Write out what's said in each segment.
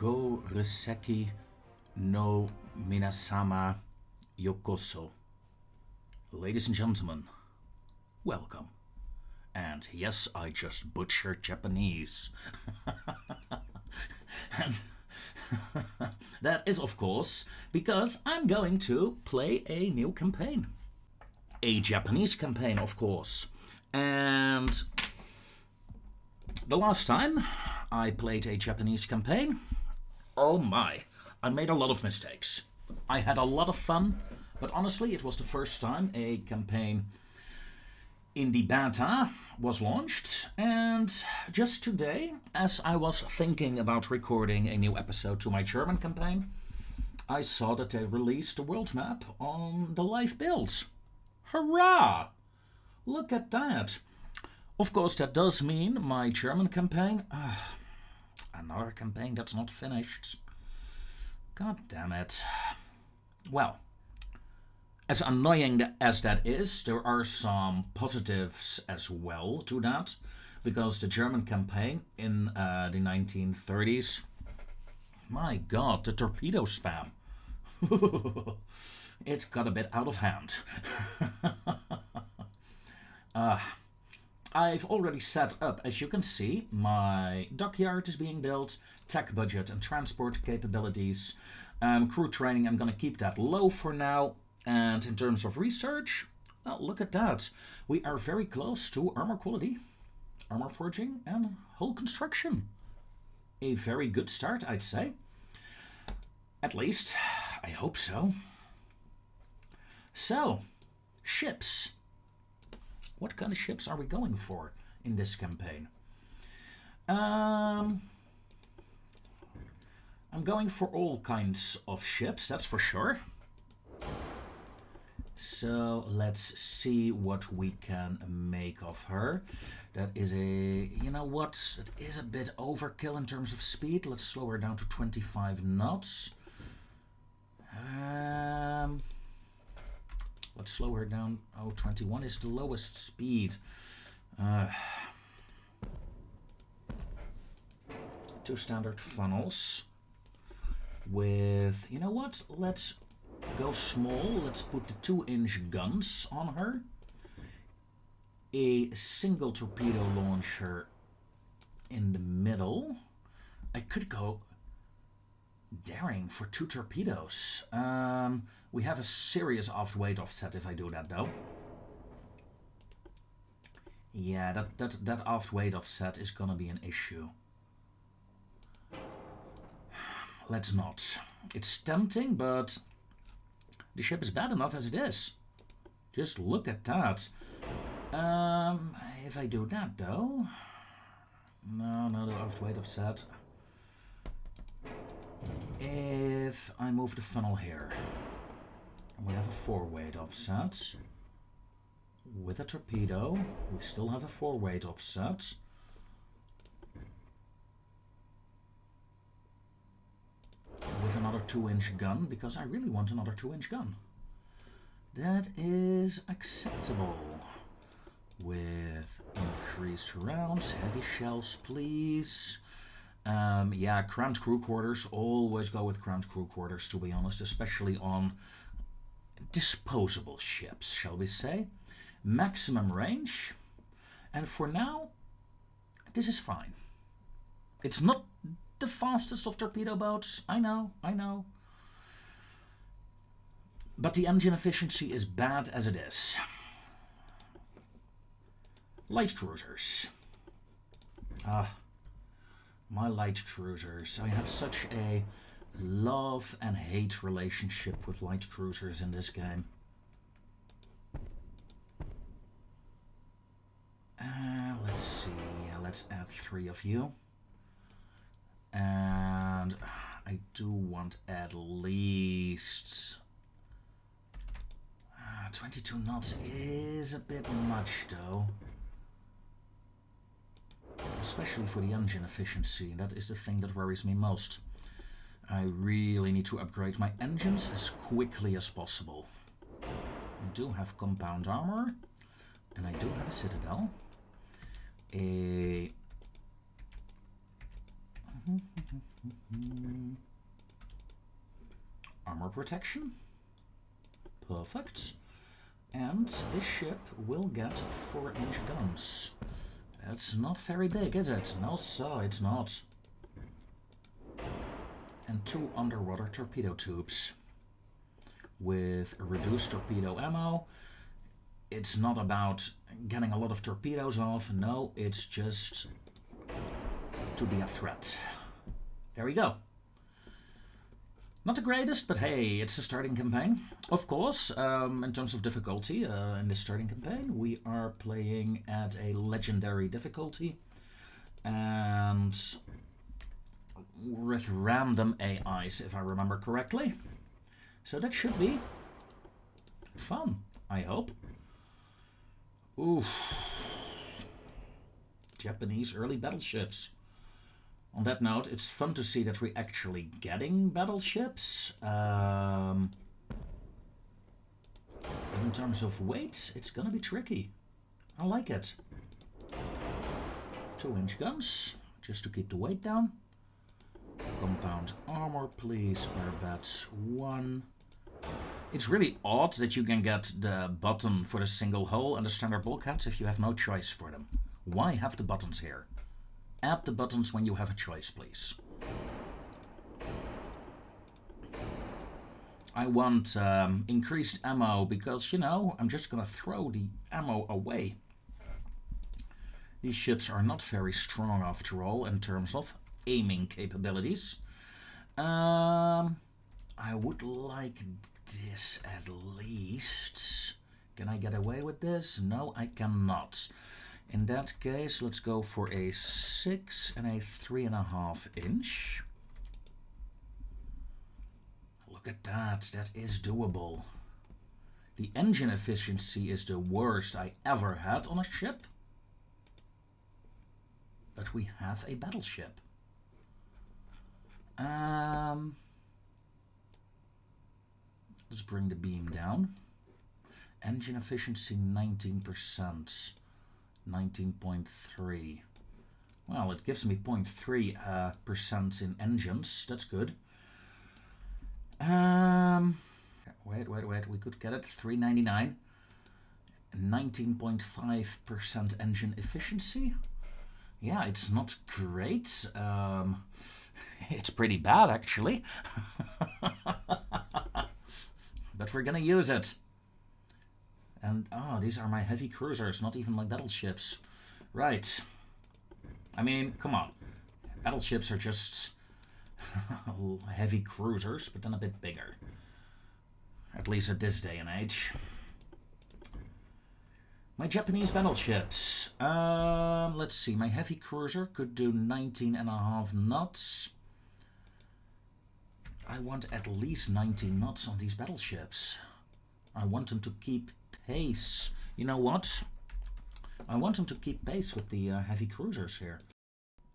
Go Riseki no Minasama Yokoso. Ladies and gentlemen, welcome. And yes, I just butchered Japanese. And that is, of course, because I'm going to play a new campaign. A Japanese campaign, of course. And the last time I played a Japanese campaign, oh my, I made a lot of mistakes. I had a lot of fun, but honestly, it was the first time a campaign in the beta was launched, and just today, as I was thinking about recording a new episode to my German campaign, I saw that they released the world map on the live builds. Hurrah! Look at that. Of course, that does mean my German campaign... another campaign that's not finished. God damn it. Well, as annoying as that is, there are some positives as well to that, because the German campaign in the 1930s, my god, the torpedo spam. It got a bit out of hand. I've already set up, as you can see, my dockyard is being built, tech budget and transport capabilities. Crew training, I'm going to keep that low for now. And in terms of research, well, look at that. We are very close to armor quality, armor forging and hull construction. A very good start, I'd say. At least, I hope so. So, ships. What kind of ships are we going for in this campaign? I'm going for all kinds of ships, that's for sure. So let's see what we can make of her. That is a, you know what, it is a bit overkill in terms of speed. Let's slow her down to 25 knots. Let's slow her down. Oh, 21 is the lowest speed. Two standard funnels with, you know what, let's go small. Let's put the 2-inch guns on her. A single torpedo launcher in the middle. I could go daring for 2 torpedoes. We have a serious weight offset if I do that, though. Yeah, that weight offset is gonna be an issue. Let's not. It's tempting, but the ship is bad enough as it is. Just look at that. If I do that, though... No, the weight offset. If I move the funnel here, and we have a 4-weight offset. With a torpedo, we still have a 4-weight offset. With another 2-inch gun, because I really want another 2-inch gun. That is acceptable. With increased rounds, heavy shells, please. Yeah, cramped crew quarters. Always go with cramped crew quarters, to be honest, especially on disposable ships, shall we say. Maximum range. And for now, this is fine. It's not the fastest of torpedo boats. I know. But the engine efficiency is bad as it is. Light cruisers. My light cruisers. I have such a love and hate relationship with light cruisers in this game. Let's see. Let's add 3 of you. And I do want at least 22 knots is a bit much, though. Especially for the engine efficiency. That is the thing that worries me most. I really need to upgrade my engines as quickly as possible. I do have compound armor, and I do have a citadel. protection. Perfect. And this ship will get 4-inch guns. It's not very big, is it? No, sir, it's not. And 2 underwater torpedo tubes. With reduced torpedo ammo. It's not about getting a lot of torpedoes off. No, it's just to be a threat. There we go. Not the greatest, but hey, it's a starting campaign. Of course, in terms of difficulty, in this starting campaign, we are playing at a legendary difficulty. And with random AIs, if I remember correctly. So that should be fun, I hope. Oof. Japanese early battleships. On that note, it's fun to see that we're actually getting battleships. In terms of weight, it's gonna be tricky. I like it. 2-inch guns, just to keep the weight down. Compound armor, please, Barbet 1. It's really odd that you can get the button for the single hull and the standard bulkheads if you have no choice for them. Why have the buttons here? Add the buttons when you have a choice, please. I want increased ammo because, you know, I'm just gonna throw the ammo away. These ships are not very strong after all in terms of aiming capabilities. I would like this at least. Can I get away with this? No, I cannot. In that case, let's go for a 6 and a 3.5 inch. Look at that, that is doable. The engine efficiency is the worst I ever had on a ship. But we have a battleship. Let's bring the beam down. Engine efficiency 19%. 19.3. Well, it gives me 0.3% in engines. That's good. Wait. We could get it. 399. 19.5% engine efficiency. Yeah, it's not great. It's pretty bad, actually. But we're gonna use it. And, these are my heavy cruisers, not even my battleships. Right. I mean, come on. Battleships are just heavy cruisers, but then a bit bigger. At least at this day and age. My Japanese battleships. Let's see. My heavy cruiser could do 19.5 knots. I want at least 19 knots on these battleships. I want them to keep pace. You know what? I want them to keep pace with the heavy cruisers here.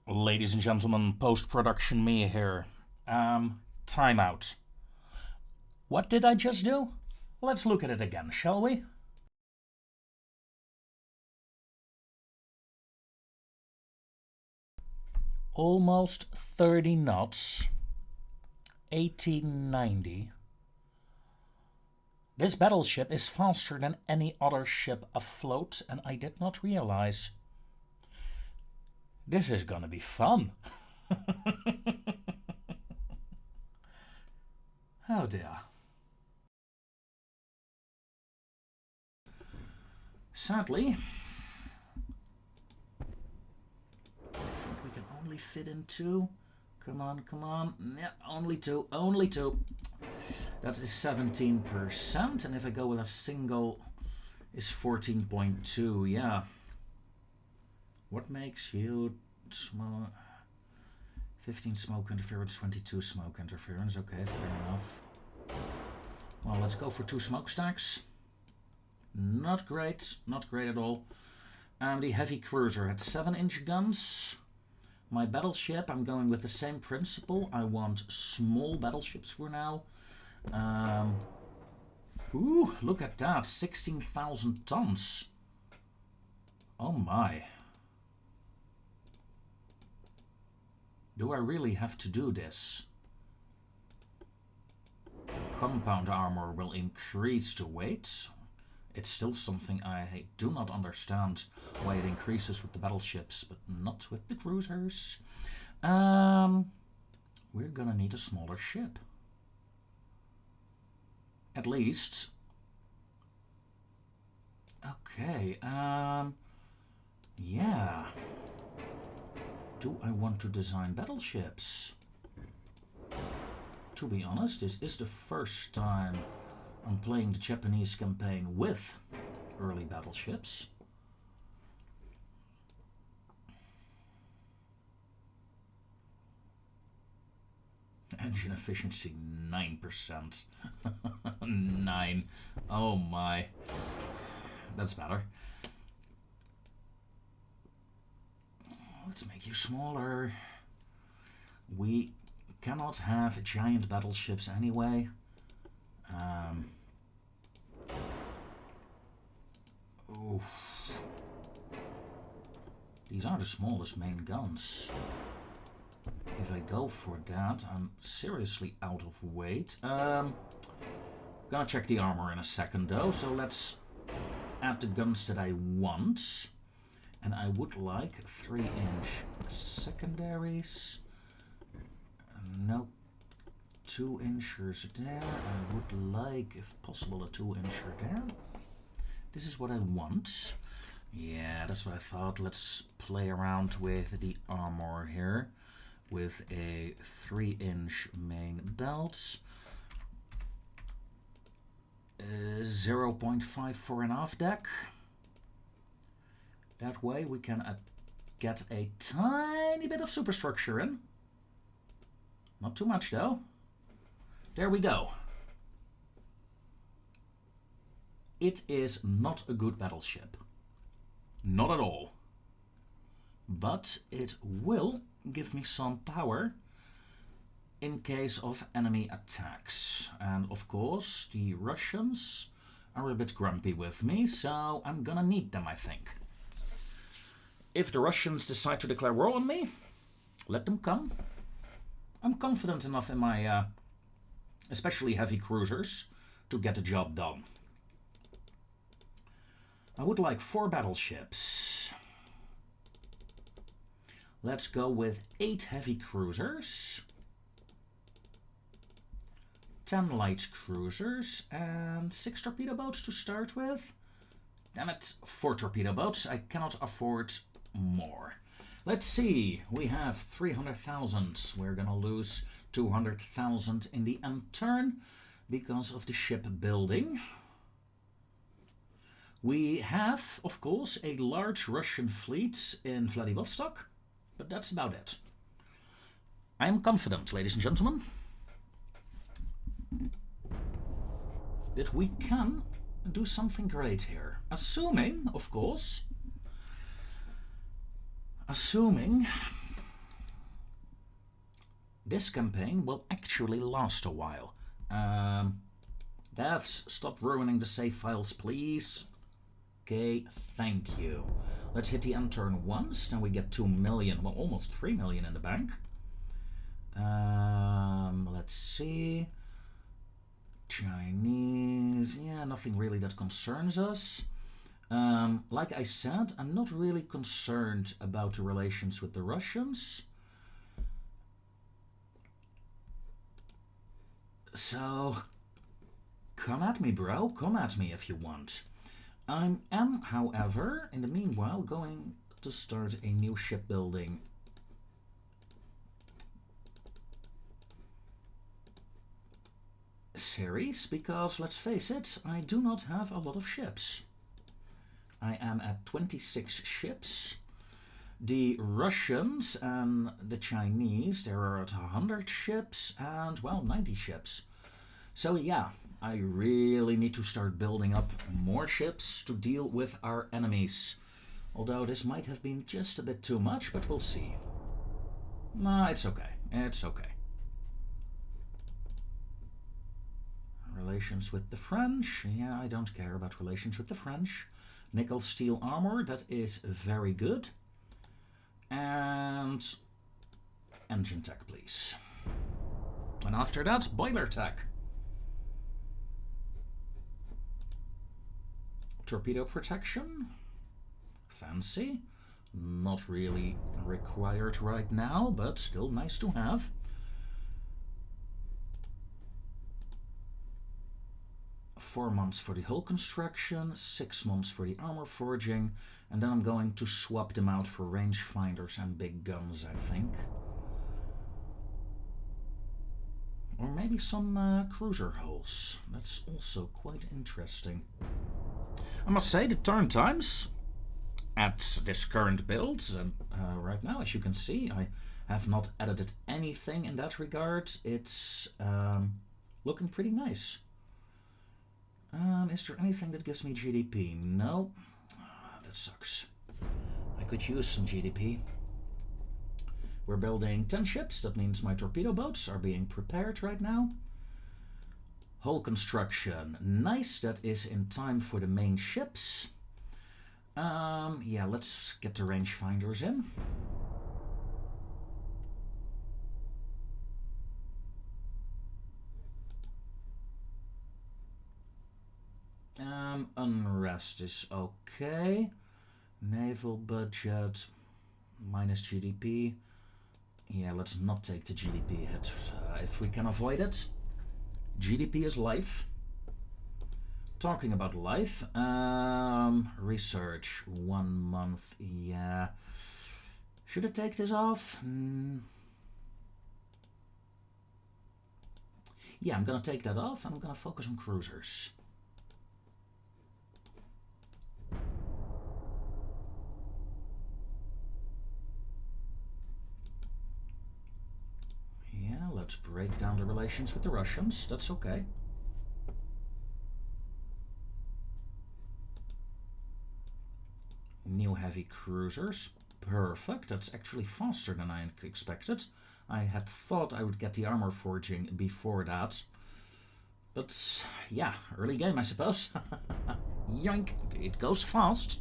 Ladies and gentlemen, post-production me here. Timeout. What did I just do? Let's look at it again, shall we? Almost 30 knots. 1890. This battleship is faster than any other ship afloat, and I did not realize. This is gonna be fun. Oh dear. Sadly, I think we can only fit in 2. Come on, come on. Yeah, only 2, only 2. That is 17%, and if I go with a single, is 14.2, yeah. What makes you small? 15 smoke interference, 22 smoke interference. Okay, fair enough. Well, let's go for 2 smokestacks. Not great, not great at all. The heavy cruiser had 7-inch guns. My battleship, I'm going with the same principle. I want small battleships for now. Ooh, look at that, 16,000 tons. Oh my. Do I really have to do this? compound armor will increase the weight. It's still something I do not understand why it increases with the battleships, but not with the cruisers. We're gonna need a smaller ship. At least. Okay, yeah. Do I want to design battleships? To be honest, this is the first time I'm playing the Japanese campaign with early battleships. Engine efficiency 9%. 9. Oh my. That's better. Let's make you smaller. We cannot have giant battleships anyway. Oof. These are the smallest main guns. If I go for that, I'm seriously out of weight. Gonna check the armor in a second though, so let's add the guns that I want. And I would like 3-inch secondaries. No 2-inchers there. I would like, if possible, a 2-incher there. This is what I want. Yeah, that's what I thought. Let's play around with the armor here. With a 3-inch main belt. 0.5 fore and aft deck. That way we can get a tiny bit of superstructure in. Not too much though. There we go. It is not a good battleship. Not at all. But it will give me some power in case of enemy attacks. And of course, the Russians are a bit grumpy with me, so I'm gonna need them, I think. If the Russians decide to declare war on me, let them come. I'm confident enough in my, especially heavy cruisers, to get the job done. I would like 4 battleships. Let's go with 8 heavy cruisers, 10 light cruisers, and 6 torpedo boats to start with. Damn it, 4 torpedo boats. I cannot afford more. Let's see, we have 300,000. We're gonna lose 200,000 in the end turn because of the ship building. We have, of course, a large Russian fleet in Vladivostok, but that's about it. I am confident, ladies and gentlemen, that we can do something great here. Assuming, of course, this campaign will actually last a while. Devs, stop ruining the save files, please. Okay, thank you. Let's hit the end turn once, then we get 2 million, well, almost 3 million in the bank. Let's see. Chinese, yeah, nothing really that concerns us. Like I said, I'm not really concerned about the relations with the Russians. So, come at me, bro. Come at me if you want. I am, however, in the meanwhile, going to start a new shipbuilding series, because, let's face it, I do not have a lot of ships. I am at 26 ships. The Russians and the Chinese, they are at 100 ships and, well, 90 ships. So yeah, I really need to start building up more ships to deal with our enemies. Although this might have been just a bit too much, but we'll see. Nah, it's okay. It's okay. Relations with the French. Yeah, I don't care about relations with the French. Nickel steel armor, that is very good. And engine tech, please. And after that, boiler tech. Torpedo protection. Fancy. Not really required right now, but still nice to have. Four months for the hull construction, 6 months for the armor forging, and then I'm going to swap them out for rangefinders and big guns, I think. Or maybe some cruiser hulls. That's also quite interesting. I must say the turn times at this current build, right now, as you can see, I have not edited anything in that regard. It's looking pretty nice. Is there anything that gives me GDP? No. That sucks. I could use some GDP. We're building 10 ships. That means my torpedo boats are being prepared right now. Hull construction. Nice. That is in time for the main ships. Yeah, let's get the rangefinders in. Unrest is okay. Naval budget minus GDP. Yeah, let's not take the GDP hit if we can avoid it. GDP is life. Talking about life, research 1 month. Yeah, should I take this off? Yeah, I'm gonna take that off and I'm gonna focus on cruisers. Yeah, let's break down the relations with the Russians. That's okay. New heavy cruisers. Perfect. That's actually faster than I expected. I had thought I would get the armor forging before that. But yeah, early game, I suppose. Yoink. It goes fast.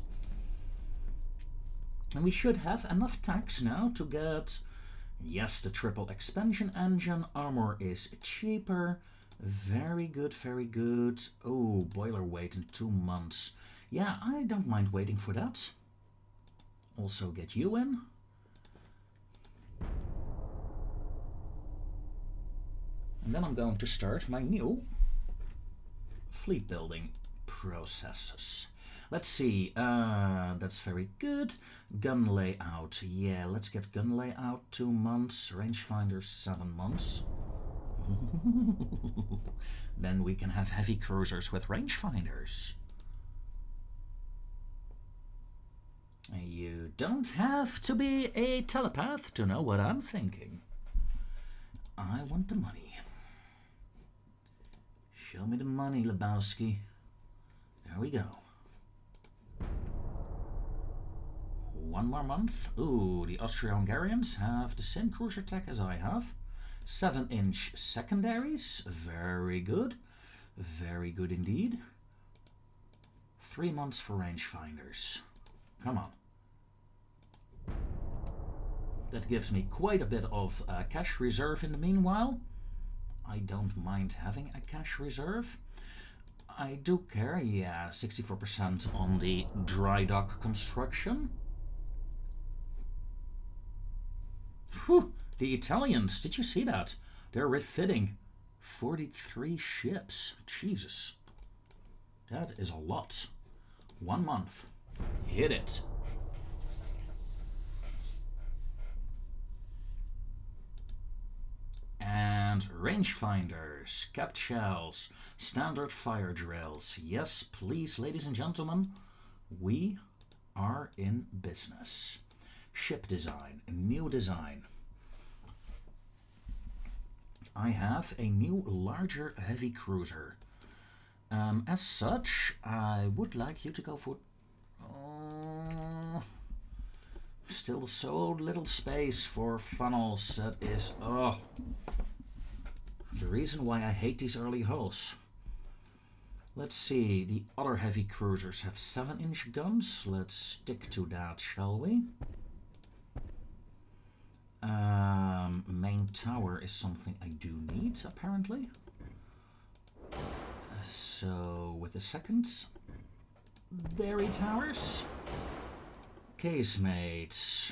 And we should have enough tax now to get... Yes, the triple expansion engine. Armor is cheaper. Very good, very good. Oh, boiler weight in 2 months. Yeah, I don't mind waiting for that. Also get you in. And then I'm going to start my new fleet building processes. Let's see, that's very good. Gun layout, yeah, let's get gun layout 2 months, rangefinders 7 months. Then we can have heavy cruisers with rangefinders. You don't have to be a telepath to know what I'm thinking. I want the money. Show me the money, Lebowski. There we go. 1 more month. Ooh, the Austro-Hungarians have the same cruiser tech as I have. 7-inch secondaries. Very good. Very good indeed. 3 months for rangefinders. Come on. That gives me quite a bit of cash reserve in the meanwhile. I don't mind having a cash reserve. I do care, yeah, 64% on the dry dock construction. Whew, the Italians, did you see that? They're refitting 43 ships. Jesus. That is a lot. 1 month. Hit it. And rangefinders, capped shells, standard fire drills. Yes, please, ladies and gentlemen, we are in business. Ship design, new design. I have a new, larger, heavy cruiser. As such, I would like you to go for... still so little space for funnels. That is, the reason why I hate these early hulls. Let's see, the other heavy cruisers have 7-inch guns. Let's stick to that, shall we? Main tower is something I do need, apparently. So, with the seconds. dairy towers. Casemates.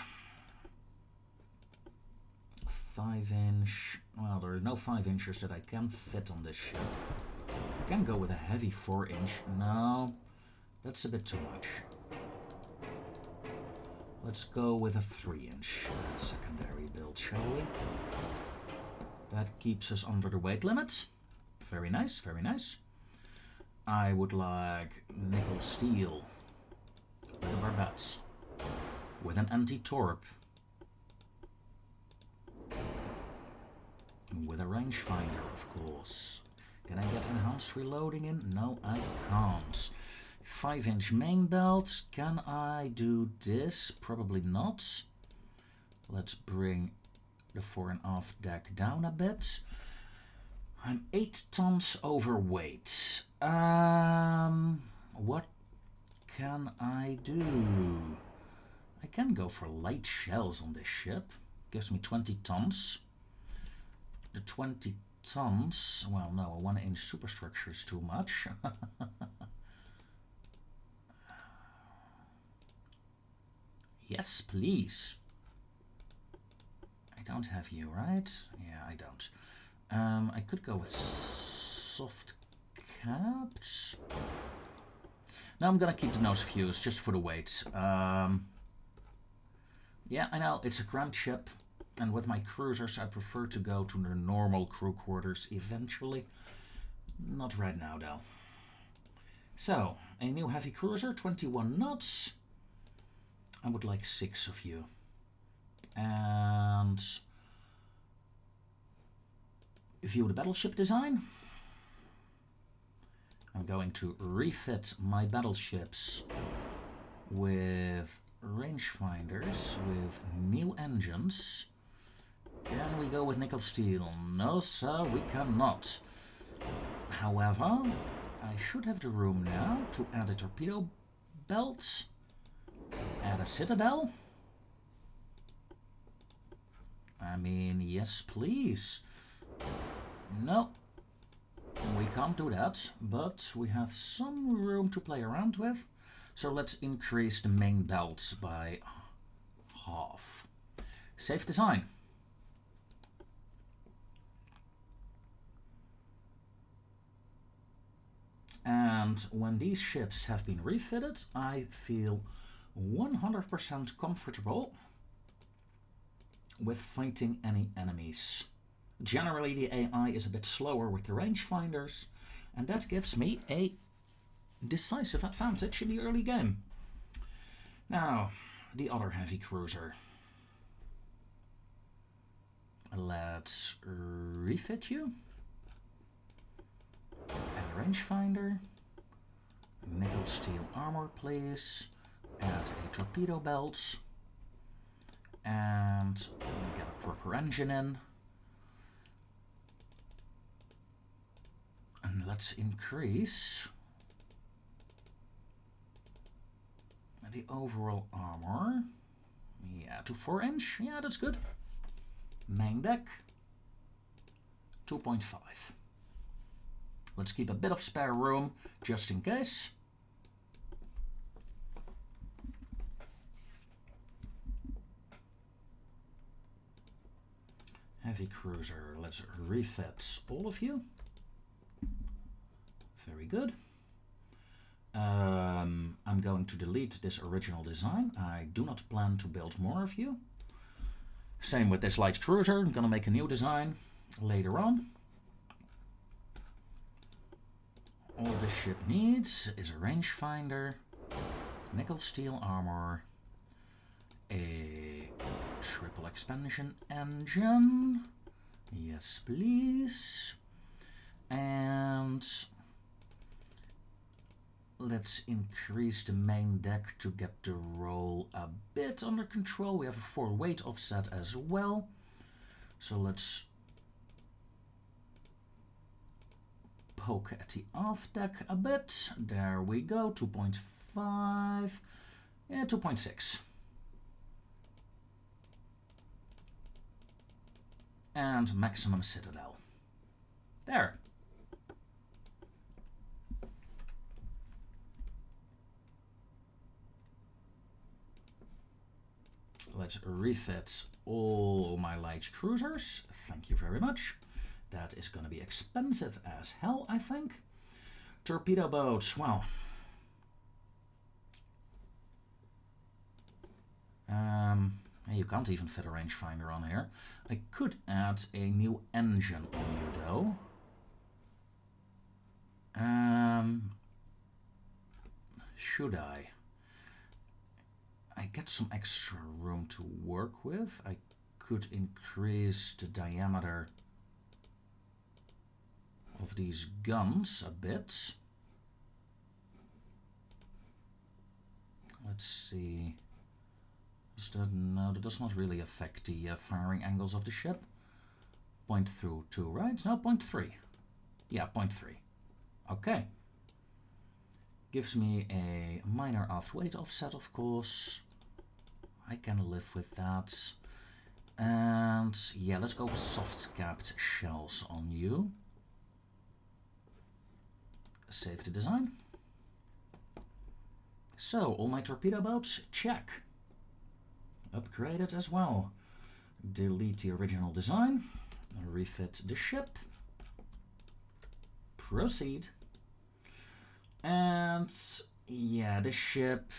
5-inch. Well, there are no 5 inches that I can fit on this ship. I can go with a heavy 4-inch. No, that's a bit too much. Let's go with a 3-inch secondary build, shall we? That keeps us under the weight limit. Very nice, very nice. I would like nickel steel with a barbette, with an anti-torp, with a rangefinder, of course. Can I get enhanced reloading in? No, I can't. 5-inch main belt. Can I do this? Probably not. Let's bring the fore and aft deck down a bit. I'm 8 tons overweight. What can I do? I can go for light shells on this ship. Gives me 20 tons. The 20 tons... Well, no, a 1-inch superstructure is too much. Yes, please. I don't have you, right? Yeah, I don't. I could go with soft caps. Now I'm gonna keep the nose fused just for the weight. Yeah, I know, it's a cramped ship. And with my cruisers, I prefer to go to the normal crew quarters eventually. Not right now, though. So, a new heavy cruiser, 21 knots. I would like 6 of you. And view the battleship design. I'm going to refit my battleships with rangefinders, with new engines. Can we go with nickel steel? No, sir, we cannot. However, I should have the room now to add a torpedo belt, add a citadel. I mean, yes, please. No, we can't do that, but we have some room to play around with. So let's increase the main belts by half. Save design. And when these ships have been refitted, I feel 100% comfortable with fighting any enemies. Generally, the AI is a bit slower with the rangefinders, and that gives me a decisive advantage in the early game. Now, the other heavy cruiser. Let's refit you. Add a rangefinder. Nickel steel armor, please. Add a torpedo belt. And get a proper engine in. And let's increase the overall armor. Yeah, to 4-inch. Yeah, that's good. Main deck, 2.5. Let's keep a bit of spare room just in case. Heavy cruiser, let's refit all of you. Very good. I'm going to delete this original design. I do not plan to build more of you. Same with this light cruiser. I'm going to make a new design later on. All this ship needs is a rangefinder, nickel steel armor, a triple expansion engine. Yes, please. And let's increase the main deck to get the roll a bit under control. We have a 4 weight offset as well. So let's poke at the aft deck a bit. There we go, 2.5, yeah, 2.6. And maximum citadel. There. refit all my light cruisers. Thank you very much. That is going to be expensive as hell, I think. Torpedo boats, well... you can't even fit a rangefinder on here. I could add a new engine on you, though. Should I? I get some extra room to work with. I could increase the diameter of these guns a bit. Let's see. No, that does not really affect the firing angles of the ship. 0.2, right? No, 0.3. Yeah, 0.3. Okay. Gives me a minor aft-weight offset, of course. I can live with that. And yeah, let's go with soft-capped shells on you. Save the design. So, all my torpedo boats, check. Upgraded as well. Delete the original design. Refit the ship. Proceed. And yeah, the ship,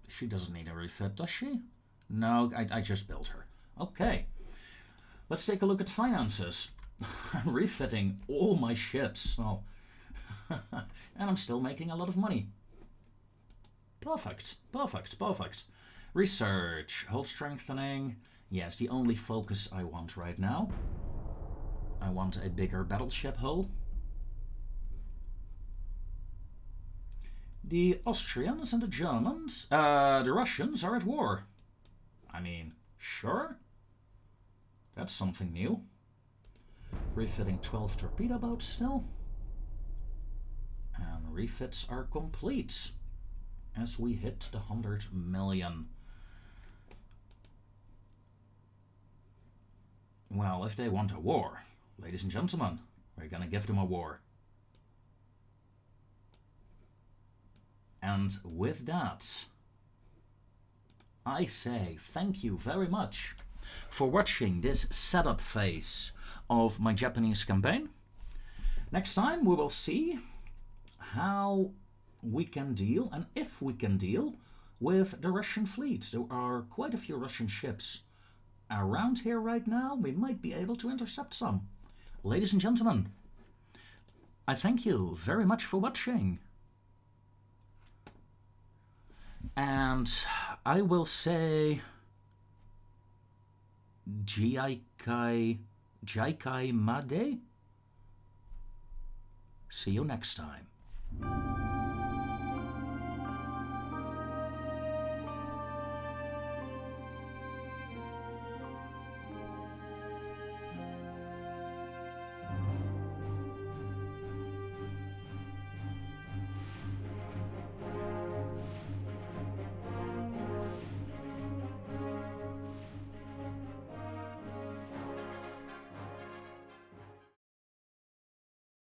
she doesn't need a refit, does she? No, I just built her. Okay, let's take a look at finances. I'm refitting all my ships, oh. And I'm still making a lot of money. Perfect, perfect, perfect. Research, hull strengthening. Yes, the only focus I want right now. I want a bigger battleship hull. The Austrians and the Germans, the Russians are at war. I mean, sure. That's something new. Refitting 12 torpedo boats still. And refits are complete as we hit the 100 million. Well, if they want a war, ladies and gentlemen, we're gonna give them a war. And with that, I say thank you very much for watching this setup phase of my Japanese campaign. Next time we will see how we can deal, and if we can deal, with the Russian fleet. There are quite a few Russian ships around here right now. We might be able to intercept some. Ladies and gentlemen, I thank you very much for watching. And I will say Jaikai Made. See you next time.